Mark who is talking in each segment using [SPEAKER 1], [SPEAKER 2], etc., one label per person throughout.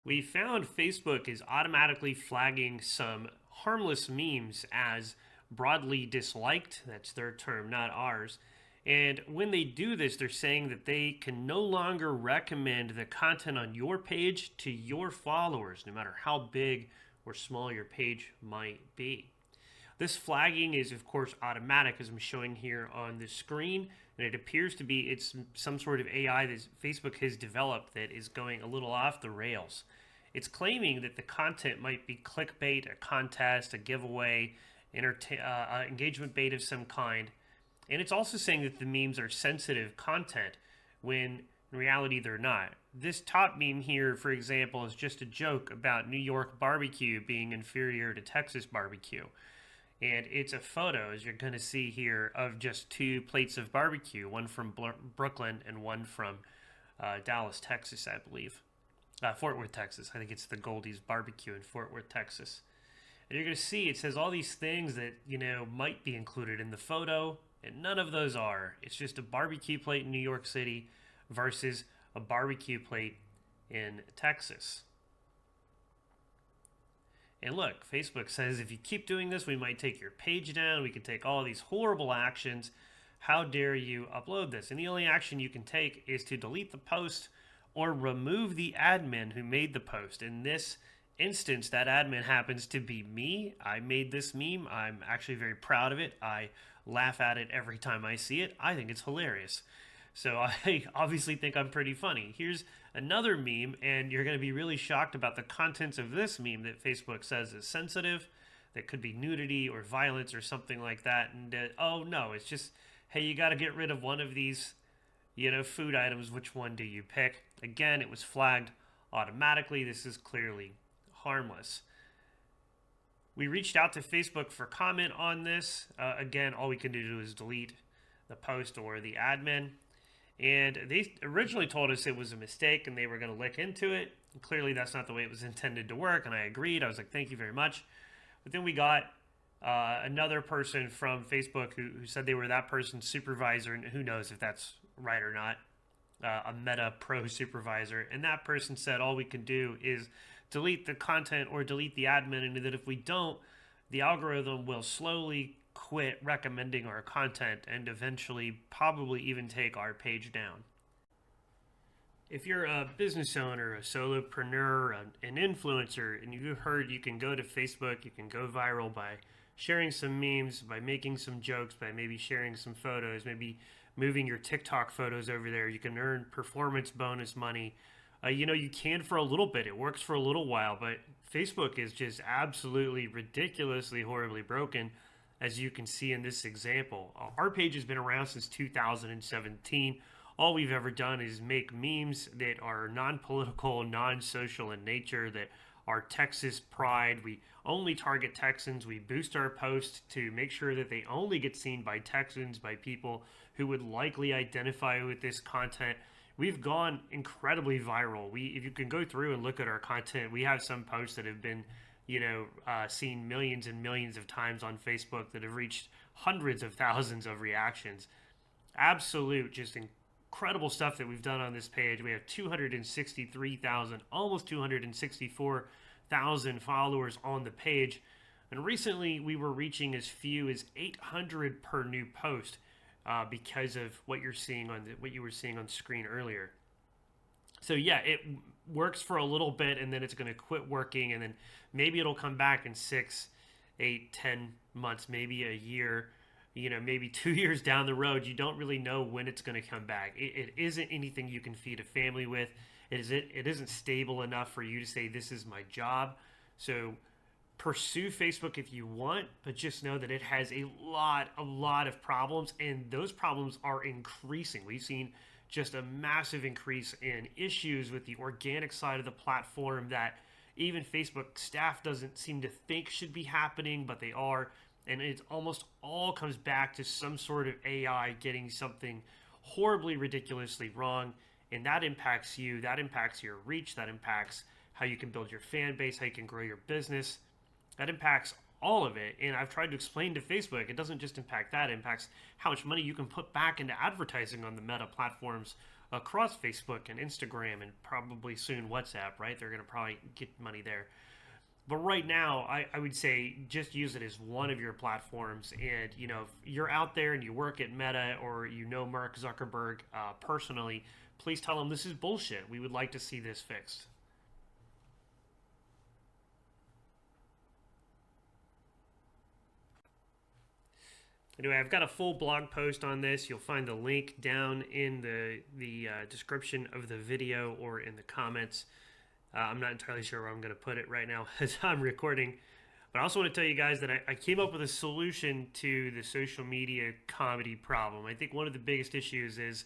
[SPEAKER 1] We found Facebook is automatically flagging some harmless memes as broadly disliked. That's their term, not ours. And when they do this, they're saying that they can no longer recommend the content on your page to your followers, no matter how big or small your page might be. This flagging is, of course, automatic, as I'm showing here on the screen, and it appears to be it's some sort of AI that Facebook has developed that is going a little off the rails. It's claiming that the content might be clickbait, a contest, a giveaway, engagement bait of some kind, and it's also saying that the memes are sensitive content when in reality they're not. This top meme here, for example, is just a joke about New York barbecue being inferior to Texas barbecue. And it's a photo, as you're going to see here, of just two plates of barbecue, one from Brooklyn and one from Dallas, Texas, I believe. Fort Worth, Texas. I think it's the Goldie's Barbecue in Fort Worth, Texas. And you're going to see it says all these things that, might be included in the photo, and none of those are. It's just a barbecue plate in New York City versus a barbecue plate in Texas. And look, Facebook says if you keep doing this, we might take your page down. We can take all these horrible actions. How dare you upload this? And the only action you can take is to delete the post or remove the admin who made the post. In this instance, that admin happens to be me. I made this meme. I'm actually very proud of it. I laugh at it every time I see it. I think it's hilarious. So I obviously think I'm pretty funny. Here's another meme, and you're going to be really shocked about the contents of this meme that Facebook says is sensitive, that could be nudity or violence or something like that. And oh no, it's just, hey, you got to get rid of one of these, food items. Which one do you pick? Again, it was flagged automatically. This is clearly harmless. We reached out to Facebook for comment on this. Again, all we can do is delete the post or the admin. And they originally told us it was a mistake and they were going to look into it. And clearly, that's not the way it was intended to work. And I agreed. I was like, thank you very much. But then we got another person from Facebook who said they were that person's supervisor. And who knows if that's right or not. A Meta Pro supervisor. And that person said all we can do is delete the content or delete the admin. And that if we don't, the algorithm will slowly quit recommending our content and eventually probably even take our page down. If you're a business owner, a solopreneur, an influencer, and you've heard you can go to Facebook, you can go viral by sharing some memes, by making some jokes, by maybe sharing some photos, maybe moving your TikTok photos over there, you can earn performance bonus money. You can for a little bit. It works for a little while, but Facebook is just absolutely ridiculously horribly broken, as you can see in this example. Our page has been around since 2017. All we've ever done is make memes that are non-political, non-social in nature, that are Texas pride. We only target Texans. We boost our posts to make sure that they only get seen by Texans, by people who would likely identify with this content. We've gone incredibly viral. If you can go through and look at our content, we have some posts that have been seen millions and millions of times on Facebook, that have reached hundreds of thousands of reactions. Absolute, just incredible stuff that we've done on this page. We have 263,000, almost 264,000 followers on the page. And recently we were reaching as few as 800 per new post because of what you were seeing on screen earlier. So yeah, it works for a little bit and then it's going to quit working, and then maybe it'll come back in 6, 8, 10 months, maybe a year, maybe 2 years down the road. You don't really know when it's going to come back. It isn't anything you can feed a family with. It isn't stable enough for you to say this is my job. So pursue Facebook if you want, but just know that it has a lot of problems, and those problems are increasing. We've seen just a massive increase in issues with the organic side of the platform that even Facebook staff doesn't seem to think should be happening, but they are. And it almost all comes back to some sort of AI getting something horribly, ridiculously wrong. And that impacts you, that impacts your reach, that impacts how you can build your fan base, how you can grow your business. That impacts all of it. And I've tried to explain to Facebook, it doesn't just impact that, it impacts how much money you can put back into advertising on the Meta platforms across Facebook and Instagram and probably soon WhatsApp, right? They're going to probably get money there. But right now, I would say just use it as one of your platforms. And, you know, if you're out there and you work at Meta or you know Mark Zuckerberg personally, please tell him this is bullshit. We would like to see this fixed. Anyway, I've got a full blog post on this. You'll find the link down in the description of the video or in the comments. I'm not entirely sure where I'm going to put it right now as I'm recording. But I also want to tell you guys that I came up with a solution to the social media comedy problem. I think one of the biggest issues is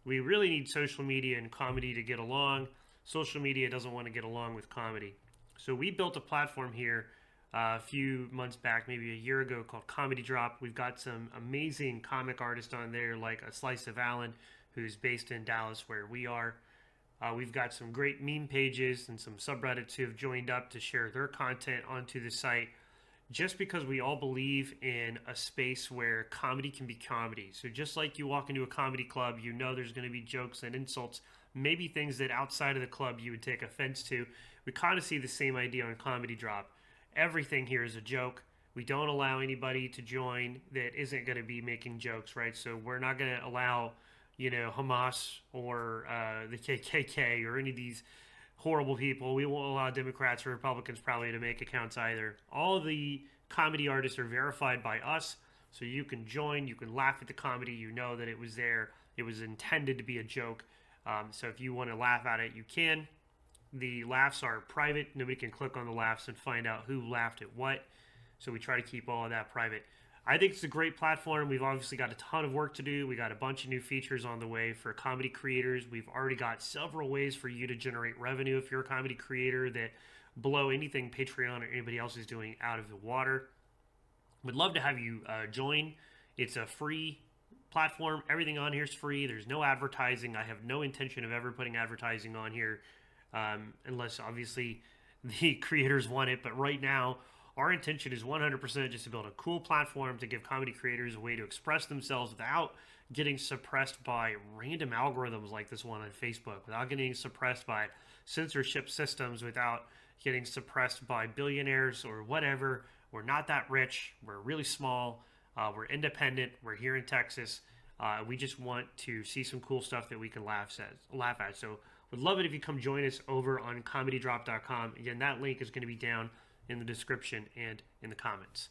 [SPEAKER 1] we really need social media and comedy to get along. Social media doesn't want to get along with comedy. So we built a platform here a few months back, maybe a year ago, called Comedy Drop. We've got some amazing comic artists on there, like A Slice of Alan, who's based in Dallas, where we are. We've got some great meme pages and some subreddits who have joined up to share their content onto the site, just because we all believe in a space where comedy can be comedy. So just like you walk into a comedy club, you know there's going to be jokes and insults, maybe things that outside of the club you would take offense to. We kind of see the same idea on Comedy Drop. Everything here is a joke. We don't allow anybody to join that isn't going to be making jokes, right? So we're not going to allow, you know, Hamas or the KKK or any of these horrible people. We won't allow Democrats or Republicans probably to make accounts either. All the comedy artists are verified by us, so you can join, you can laugh at the comedy, you know that it was there, it was intended to be a joke. So if you want to laugh at it, you can. The laughs are private. Nobody can click on the laughs and find out who laughed at what. So we try to keep all of that private. I think it's a great platform. We've obviously got a ton of work to do. We got a bunch of new features on the way for comedy creators. We've already got several ways for you to generate revenue if you're a comedy creator that blow anything Patreon or anybody else is doing out of the water. Would love to have you join. It's a free platform. Everything on here is free. There's no advertising. I have no intention of ever putting advertising on here. Unless obviously the creators want it. But right now, our intention is 100% just to build a cool platform to give comedy creators a way to express themselves without getting suppressed by random algorithms like this one on Facebook, without getting suppressed by censorship systems, without getting suppressed by billionaires or whatever. We're not that rich. We're really small. We're independent. We're here in Texas. We just want to see some cool stuff that we can laugh at. So would love it if you come join us over on comedydrop.com. Again, that link is going to be down in the description and in the comments.